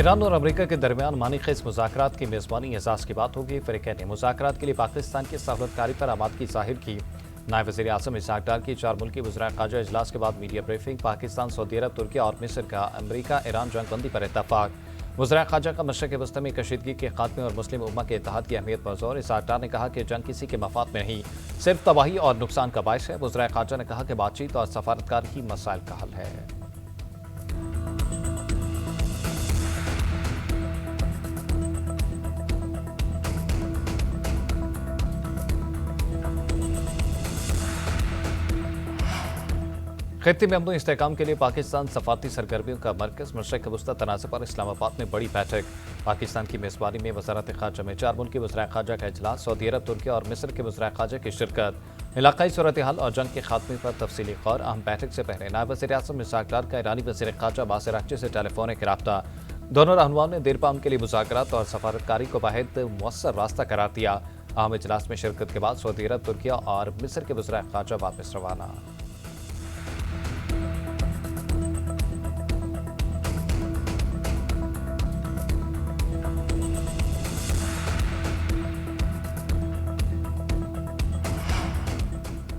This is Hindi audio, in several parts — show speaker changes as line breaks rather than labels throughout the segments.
ईरान और अमेरिका के दरमियान मानीखेज मुज़ाकरात की मेज़बानी एजाज़ की बात होगी। फ़रीक़ैन ने मुज़ाकरात के लिए पाकिस्तान की सहूलतकारी पर आमादगी ज़ाहिर की। नायब वज़ीर आज़म इसहाक़ डार की 4 मुल्की वज़राए ख़ारजा इजलास के बाद मीडिया ब्रीफिंग। पाकिस्तान, सऊदी अरब, तुर्की और मिस्र का अमेरिका ईरान जंगबंदी पर इत्तफ़ाक़। वज़राए ख़ारजा का मशरिक़ वस्ती में कशीदगी के ख़ात्मे और मुस्लिम उम्मा के इत्तेहाद की अहमियत पर ज़ोर। इसहाक़ डार ने कहा कि जंग किसी के मफ़ाद में नहीं, सिर्फ तबाही और नुकसान का बाइस है। वज़राए ख़ारजा ने कहा कि बातचीत और सफ़ारतकारी ही मसाइल का हल है। खित्ते में अमन इस्तेहकाम के लिए पाकिस्तान सफारती सरगर्मियों का मरकज़। मशरिक़ वस्ती तनाज़े पर इस्लामाबाद में बड़ी बैठक। पाकिस्तान की मेज़बानी में वज़ारत ख़ारजा में 4 मुल्की वज़राए ख़ारजा का इजलास। सऊदी अरब, तुर्की और मिस्र के वज़राए ख़ारजा की शिरकत। इलाक़ाई सूरत हाल और जंग के खात्मे पर तफसीली गौर। अहम बैठक से पहले नायब वज़ीर आज़म इसहाक़ डार का ईरानी वज़ीर ख़ारजा बासिर अक़ची से टेलीफोनिक रब्ता। दोनों रहनुमाओं ने देरपाम के लिए मुज़ाकरात और सफारतकारी को वाहिद मुअस्सर रास्ता करार दिया। अहम इजलास में शिरकत के बाद सऊदी अरब, तुर्की और मिस्र के वज़राए ख़ारजा वापस रवाना।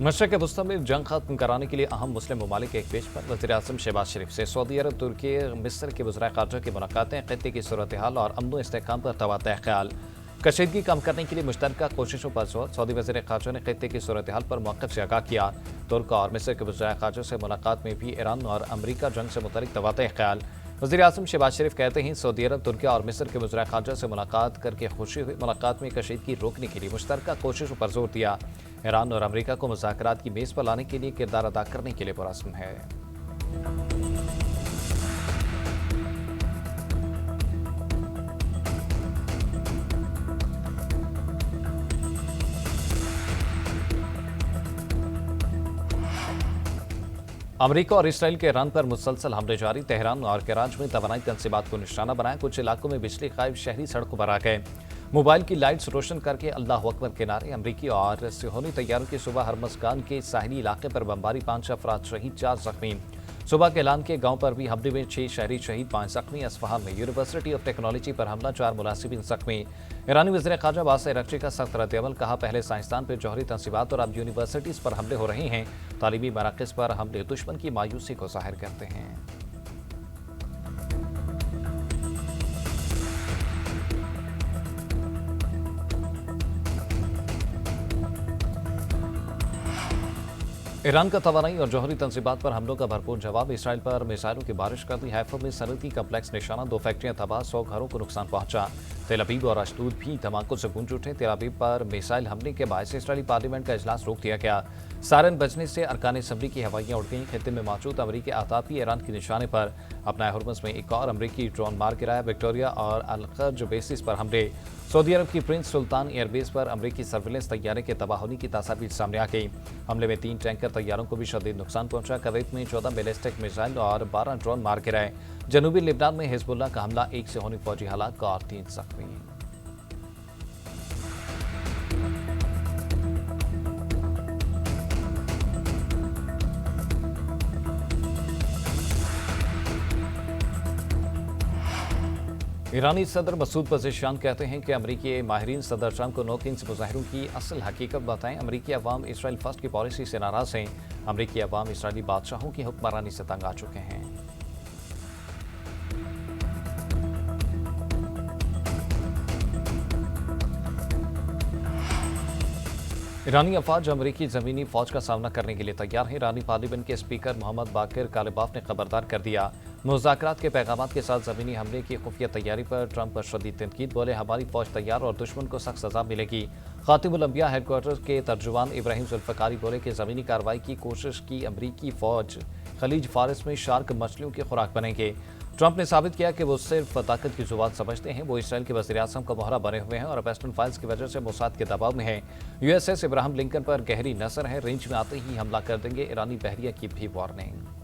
मशरिक़ वस्ती में जंग खत्म कराने के लिए अहम मुस्लिम ममालिक एक पेज पर। वज़ीर आज़म शहबाज शरीफ से सऊदी अरब, तुर्की, मिस्र के वज़राए ख़ारजा की मुलाकातें। खित्ते की सूरत हाल और अमन इस्तेहकाम पर तबादला ख्याल। कशीदगी कम करने के लिए मुश्तरका कोशिशों पर जोर। सऊदी वज़ीर ख़ारजा ने खित्ते की सूरत हाल पर मौक़िफ़ से आगाह किया। तुर्क और मिस्र के वज़राए ख़ारजा से मुलाकात में भी ईरान और अमरीका जंग से मुतल्लिक़ तबादला ख्याल। वज़ीर आज़म शहबाज शरीफ कहते हैं, सऊदी अरब, तुर्की और मिस्र के वज़राए ख़ारजा से मुलाकात करके खुशी हुई। मुलाकात में कशीदगी रोकने के लिए मुश्तरका कोशिशों पर जोर दिया। ईरान और अमेरिका को मुज़ाकरात की मेज़ पर लाने के लिए किरदार अदा करने के लिए पुरज़्म है। अमेरिका और इसराइल के ईरान पर मुसलसल हमले जारी। तेहरान और कराच में तवानाई तंसीबात को निशाना बनाया। कुछ इलाकों में बिजली गायब, शहरी सड़कों पर आ गए। मोबाइल की लाइट्स रोशन करके अल्लाह अकबर के नारे। अमरीकी और सिहोनी तैयारों की सुबह हरमज़गान के साहिली इलाके पर बमबारी, 5 अफराद शहीद, 4 जख्मी। सुबह के ऐलान के गांव पर भी हमले में 6 शहरी शहीद, 5 जख्मी। असफहान में यूनिवर्सिटी ऑफ टेक्नोलॉजी पर हमला, 4 मुलाजिमीन जख्मी। ईरानी वज़ीर ख़ारजा बासिर अक़ची का सख्त रद्द-ए-अमल। कहा, पहले साइंसदान पर जौहरी तंसीबात और अब यूनिवर्सिटीज़ पर हमले हो रहे हैं। तालीमी मराकज़ पर हमले दुश्मन की मायूसी को ज़ाहिर करते हैं। ईरान का तवानाई और जौहरी तंसीबात पर हमलों का भरपूर जवाब। इसराइल पर मिसाइलों की बारिश कर दी। हैफा में सनती कम्प्लेक्स निशाना, 2 फैक्ट्रियां तबाह, 100 घरों को नुकसान पहुंचा। तेल अवीव और अशदूद भी धमाकों से गूंज उठे। तेल अवीव पर मिसाइल हमले के बायस इसराइली पार्लियामेंट का इजलास रोक दिया गया। सायरन बजने से अरकान असम्बली की हवाइयां उड़ गईं। खित्ते में मौजूद अमरीकी अहदाफ भी ईरान के निशाने पर। अपना हुर्मुज़ में एक और अमरीकी ड्रोन मार गिराया। विक्टोरिया और अल-खर्ज बेसिस पर हमले। सऊदी अरब की प्रिंस सुल्तान एयरबेस पर अमरीकी सर्विलेंस तैयारे के तबाह होने की तस्वीर सामने आ गई। हमले में 3 टैंकर तैयारों को भी शदीद नुकसान पहुंचा। कुवैत में 14 बैलिस्टिक मिसाइल और 12 ड्रोन मार गिराए। जनूबी लिबनान में हिजबुल्लाह का हमला, 1 सिहोनी फौजी हलाक और 3 जख्मी। ईरानी सदर मसूद पज़ेशियान कहते हैं कि अमरीकी माहिरीन सदर ट्रंप को नो किंग्स मुजाहिरों की असल हकीकत बताएं। अमरीकी अवाम इसराइल फर्स्ट की पॉलिसी से नाराज हैं। अमरीकी अवाम इसराइली बादशाहों की हुक्मरानी से तंग आ चुके हैं। ईरानी अफवाज अमरीकी ज़मीनी फ़ौज का सामना करने के लिए तैयार हैं। ईरानी पार्लियामेंट के स्पीकर मोहम्मद बाकिर कालिबाफ ने खबरदार कर दिया। मुज़ाकरात के पैगामात के साथ ज़मीनी हमले की खुफिया तैयारी पर ट्रंप पर शदीद तनकीद। बोले, हमारी फ़ौज तैयार और दुश्मन को सख्त सज़ा मिलेगी। खातिमुल अंबिया हेडक्वार्टर के तर्जुमान इब्राहिम जुल्फ़िकारी बोले कि ज़मीनी कार्रवाई की कोशिश की अमरीकी फ़ौज खलीज फारिस में शार्क मछलियों की खुराक बनेंगे। ट्रंप ने साबित किया कि वो सिर्फ ताकत की जुबान समझते हैं। वो इसराइल के वज़ीर आज़म का मोहरा बने हुए हैं और वेस्टर्न फाइल्स की वजह से मोसाद के दबाव में हैं। यूएसएस इब्राहिम लिंकन पर गहरी नज़र है। रेंज में आते ही हमला कर देंगे। ईरानी बहरिया की भी वार्निंग।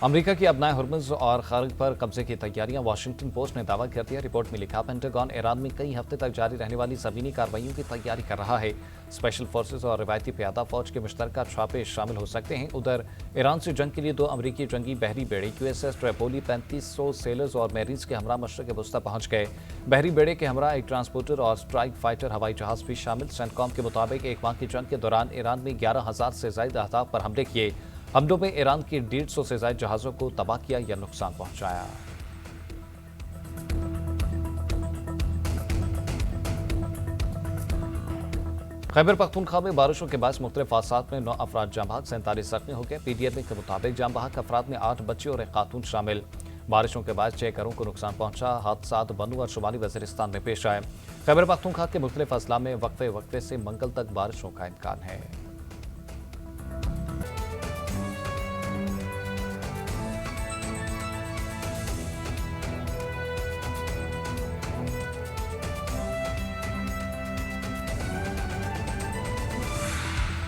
अमेरिका की अपनाए हुर्मुज़ और खार्ग पर कब्जे की तैयारियां। वाशिंगटन पोस्ट ने दावा कर दिया। रिपोर्ट में लिखा, पेंटागन ईरान में कई हफ्ते तक जारी रहने वाली ज़मीनी कार्रवाइयों की तैयारी कर रहा है। स्पेशल फोर्सेज और रिवायती प्यादा फौज के मुश्तरका छापे शामिल हो सकते हैं। उधर ईरान से जंग के लिए 2 अमरीकी जंगी बहरी बेड़े USS ट्रिपोली 3500 सेलर्स और मैरीज के हमरा मशरक़ वस्ता पहुंच गए। बहरी बेड़े के हमरा एक ट्रांसपोर्टर और स्ट्राइक फाइटर हवाई जहाज भी शामिल। सेंटकॉम के मुताबिक 1 माह की जंग के दौरान ईरान में 11,000 से ज्यादा अहदाफ पर हमले किए। हमलों में ईरान की 150 से ज्यादा जहाज़ों को तबाह किया या नुकसान पहुंचाया। खैबर पख्तूनख्वा में बारिशों के बायस मुख्तलिफ हादसात में 9 अफराद जाँ बहक, 47 जख्मी हो गए। PTI के मुताबिक जाँ बहक अफराद में 8 बच्चे और एक खातून शामिल। बारिशों के बाद 6 घरों को नुकसान पहुंचा। हादसात बनू और शुमाली वजीरिस्तान में पेश आए। खैबर पख्तूनख्वा के मुख्तलिफ अजला में वक्फे वक्फे से मंगल तक बारिशों का इम्कान है।